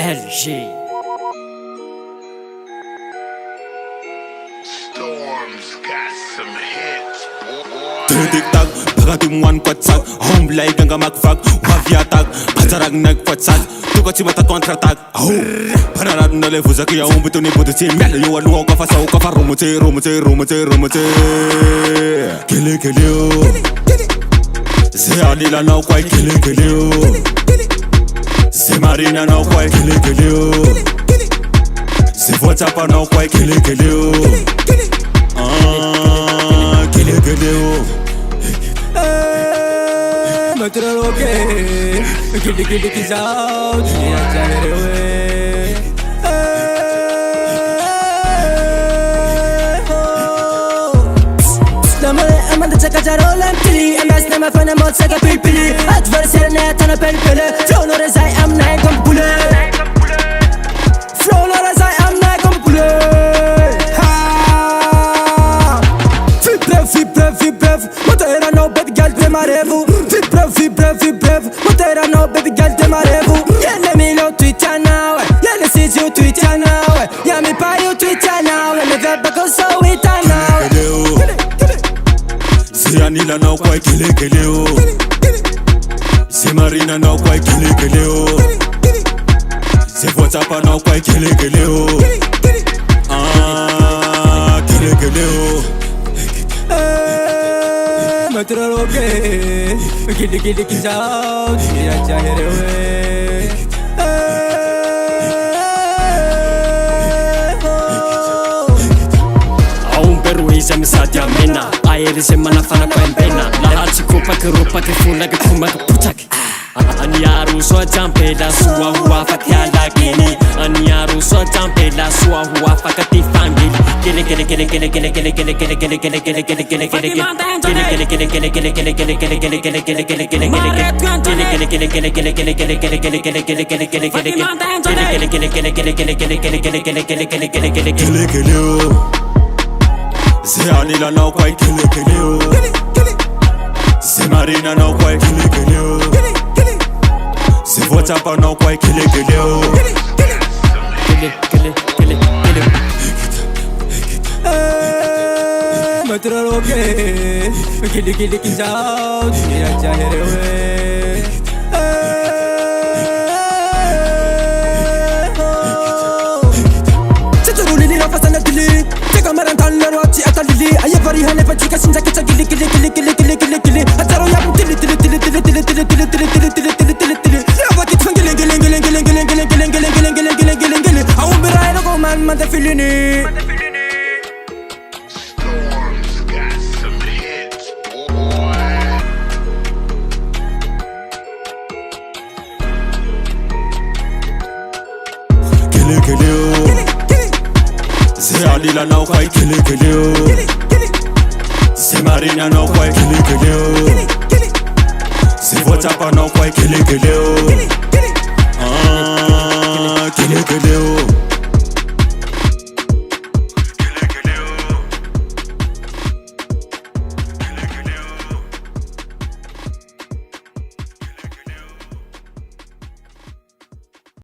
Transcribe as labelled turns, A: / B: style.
A: LG.
B: Storm's got some hits, boy.
C: Titik-tak, pagkatimuan kwatsak Home like ang gamakfag Waviatak, pajarag nagpatsak Tukat si mata kontratak Panarad na levo sa kaya umbito ni budusin Melo yung aluhaw kafasaw kafa Rumutse, rumutse, rumutse, rumutse Kili, kili Se Alila na kway kili, kili Se Marina na kway kili, kili Se Vochapa na kway kili, kili Kili, kili
D: Metro loke, kili kili kizao, dunia chaherewe. Namale amanda chaka charola mtili, amas nama fana mot saka pilpili. Adversaire ne tana pelpele, flow no rezai am na comme poulet. Flow no rezai am na comme poulet. Vibreve, moteira no baby girl demarevo. Vibreve, moteira no baby girl demarevo. Yele milo Twitter now, yele sisi u Twitter now. Yami pai u Twitter now, yele veba kosa u ita now.
C: Se Anila na kway kili, kili Se Marina na kway kili, kili Se Vochapa na kway kili, kili Kili, kili
D: Metro loke, kili kili kizao, dunia chaherewe.
A: Aum peruisa misadia mena Aeri semana fana kwa mbena Lahat sikupa kerupa kefuna kekuma keputak Aniaru so jampela suwa huwa fatyala gini Aniaru so jampela suwa huwa fakati fangili Kili kili kili kili kili kili kili kili kili kili kili kili kili kili kili
C: kili Se Anila na kway kili, kili Se Marina na kway kili, kili Se Vochapa na kway kili, kili
D: Metro loke, kili kili kizao, dunia chaherewe. Lili na fasana dili, teka marantan na roati atalili. Aye vari hane pachika sinja kicha gili gili gili gili gili gili gili. Ataro ya dili dili dili dili dili dili dili dili dili dili dili dili dili. Lava kit fangile gili gili gili gili gili gili gili gili gili gili gili gili. Aumbira eno go man mata filini.
B: Storm's got some hits, boy.
C: Kili, kili Se Alila na kway kili, kili Se Marina na kway kili, kili Se Vochapa na kway kili, kili Kili, kili